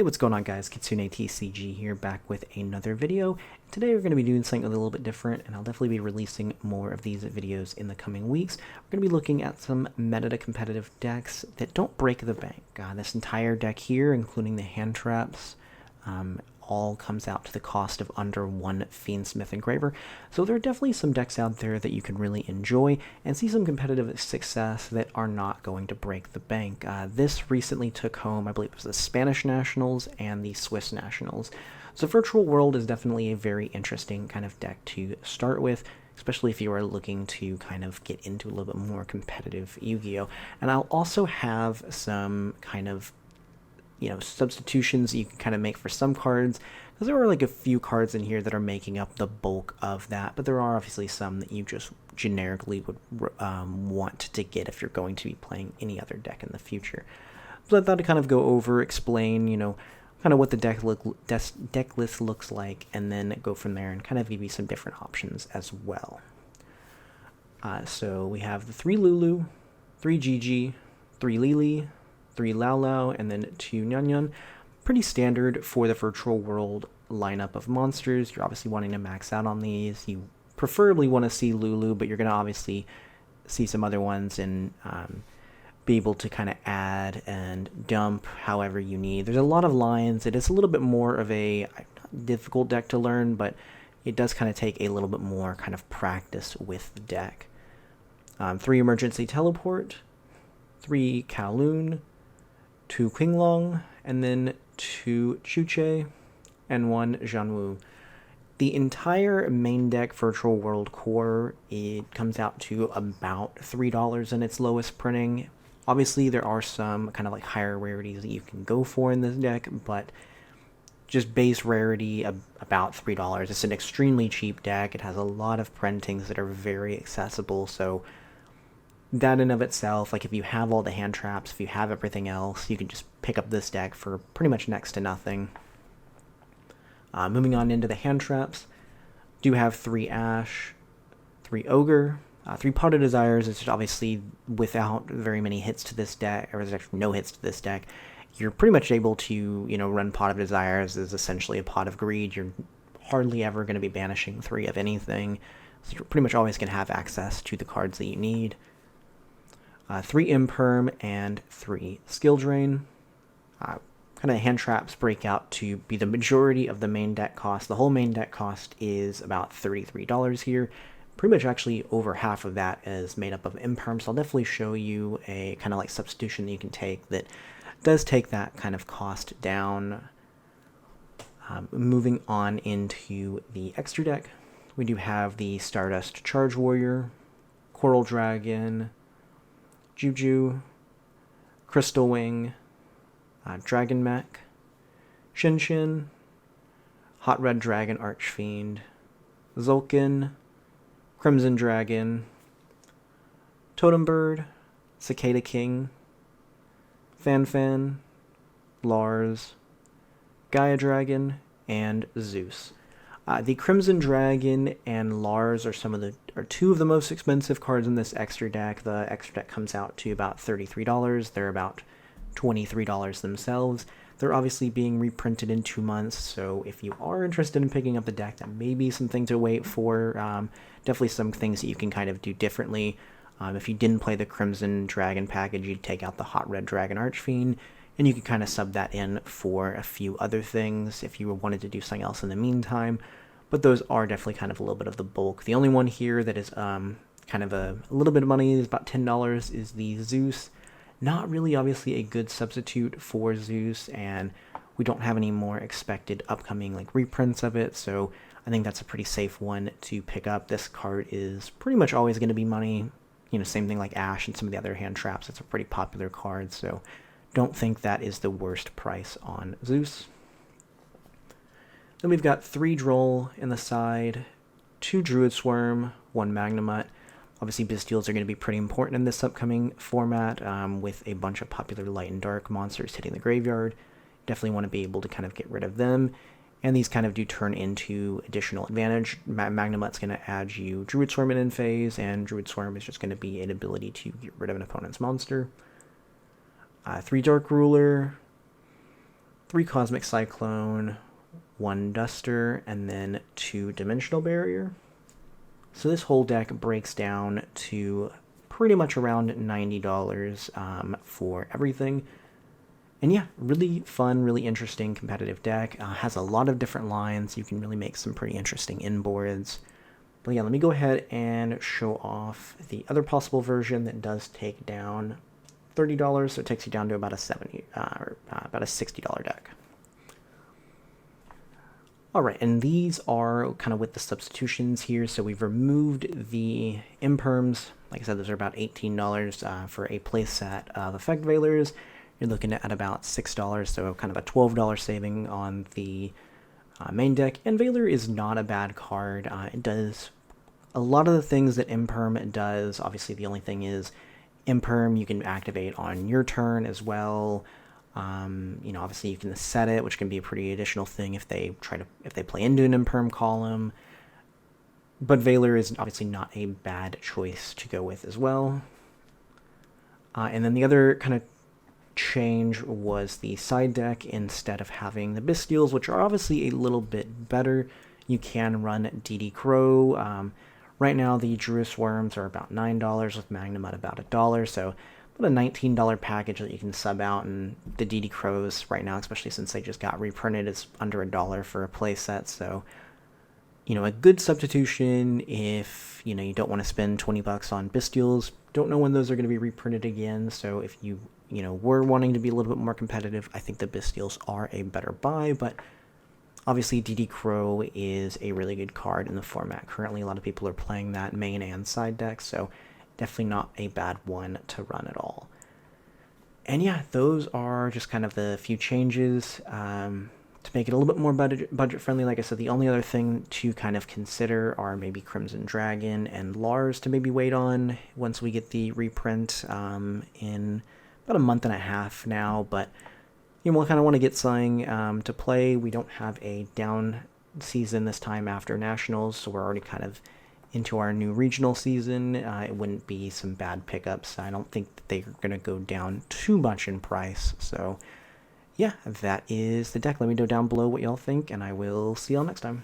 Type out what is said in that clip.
Hey, what's going on, guys? KitsuneTCG here, back with another video. Today we're going to be doing something a little bit different, and I'll definitely be releasing more of these videos in the coming weeks. We're going to be looking at some meta competitive decks that don't break the bank. This entire deck here, including the hand traps, all comes out to the cost of under one Fiendsmith Engraver. So there are definitely some decks out there that you can really enjoy and see some competitive success that are not going to break the bank. This recently took home, I believe it was the Spanish Nationals and the Swiss Nationals. So Virtual World is definitely a very interesting kind of deck to start with, especially if you are looking to kind of get into a little bit more competitive Yu-Gi-Oh! And I'll also have some kind of substitutions you can kind of make for some cards, because there are like a few cards in here that are making up the bulk of that, but there are obviously some that you just generically would want to get if you're going to be playing any other deck in the future. So I thought to kind of go over, explain, kind of what the deck list looks like, and then go from there and kind of give you some different options as well. So we have the 3 Lulu, 3 Gigi, 3 Lili, 3 Lao Lao, and then 2 Nyan Nyan. Pretty standard for the Virtual World lineup of monsters. You're obviously wanting to max out on these. You preferably want to see Lulu, but you're going to obviously see some other ones and be able to kind of add and dump however you need. There's a lot of lines. It is a little bit more of a difficult deck to learn, but it does kind of take a little bit more kind of practice with the deck. 3 Emergency Teleport, 3 Kowloon, 2 Qinglong, and then 2 Chuche, and 1 Zhanwu. The entire main deck Virtual World core, it comes out to about $3 in its lowest printing. Obviously, there are some kind of like higher rarities that you can go for in this deck, but just base rarity about $3. It's an extremely cheap deck. It has a lot of printings that are very accessible, so that in of itself, like if you have all the hand traps, if you have everything else, you can just pick up this deck for pretty much next to nothing. Moving on into the hand traps, do have 3 Ash, 3 Ogre, 3 Pot of Desires. It's obviously without very many hits to this deck, or there's actually no hits to this deck. You're pretty much able to, run Pot of Desires as essentially a Pot of Greed. You're hardly ever going to be banishing 3 of anything, so you're pretty much always going to have access to the cards that you need. 3 Imperm and 3 Skill Drain. Kind of hand traps break out to be the majority of the main deck cost. The whole main deck cost is about $33 here. Pretty much actually over half of that is made up of Imperm, so I'll definitely show you a kind of like substitution that you can take that does take that kind of cost down. Moving on into the extra deck, we do have the Stardust Charge Warrior, Coral Dragon, Yugioh, Crystal Wing, Dragon Mech, Shin, Hot Red Dragon Archfiend, Zulkin, Crimson Dragon, Totem Bird, Cicada King, Fan, Lars, Gaia Dragon, and Zeus. The Crimson Dragon and Lars are two of the most expensive cards in this extra deck. The extra deck comes out to about $33. They're about $23 themselves. They're obviously being reprinted in 2 months, so if you are interested in picking up the deck, that may be something to wait for. Definitely some things that you can kind of do differently. If you didn't play the Crimson Dragon package, you'd take out the Hot Red Dragon Archfiend, and you can kind of sub that in for a few other things if you wanted to do something else in the meantime. But those are definitely kind of a little bit of the bulk. The only one here that is kind of a little bit of money, is about $10, is the Zeus. Not really obviously a good substitute for Zeus, and we don't have any more expected upcoming like reprints of it, so I think that's a pretty safe one to pick up. This card is pretty much always going to be money. Same thing like Ash and some of the other hand traps. It's a pretty popular card, so don't think that is the worst price on Zeus. Then we've got 3 Droll in the side, 2 Druid Swarm, 1 Magnemite. Obviously, bystials are going to be pretty important in this upcoming format, with a bunch of popular light and dark monsters hitting the graveyard. Definitely want to be able to kind of get rid of them, and these kind of do turn into additional advantage. Magnemite's going to add you Druid Swarm in end phase, and Druid Swarm is just going to be an ability to get rid of an opponent's monster. 3 Dark Ruler, 3 Cosmic Cyclone, 1 Duster, and then 2 Dimensional Barrier. So this whole deck breaks down to pretty much around $90 for everything. And yeah, really fun, really interesting competitive deck. Has a lot of different lines. You can really make some pretty interesting inboards. But yeah, let me go ahead and show off the other possible version that does take down $30, so it takes you down to about a about a $60 deck. All right, and these are kind of with the substitutions here. So we've removed the Imperms. Like I said, those are about $18 for a playset of Effect Veilers. You're looking at about $6, so kind of a $12 saving on the main deck. And Veiler is not a bad card. It does a lot of the things that Imperm does. Obviously, the only thing is Imperm you can activate on your turn as well. You know, obviously you can set it, which can be a pretty additional thing if they play into an Imperm column. But Veiler is obviously not a bad choice to go with as well. And then the other kind of change was the side deck. Instead of having the bystials, which are obviously a little bit better, you can run DD Crow. Right now, the Druis Worms are about $9, with Magnum at about $1, so about a $19 package that you can sub out, and the DD Crows right now, especially since they just got reprinted, is under $1 for a playset, so, you know, a good substitution if, you know, you don't want to spend 20 bucks on bystials. Don't know when those are going to be reprinted again, so if you were wanting to be a little bit more competitive, I think the bystials are a better buy, but obviously, DD Crow is a really good card in the format. Currently, a lot of people are playing that main and side deck, so definitely not a bad one to run at all. And yeah, those are just kind of the few changes to make it a little bit more budget-friendly. Like I said, the only other thing to kind of consider are maybe Crimson Dragon and Lars to maybe wait on once we get the reprint in about a month and a half now, but you know, we'll kind of want to get something to play. We don't have a down season this time after Nationals, so we're already kind of into our new regional season. It wouldn't be some bad pickups. I don't think that they're going to go down too much in price. So yeah, that is the deck. Let me know down below what y'all think, and I will see y'all next time.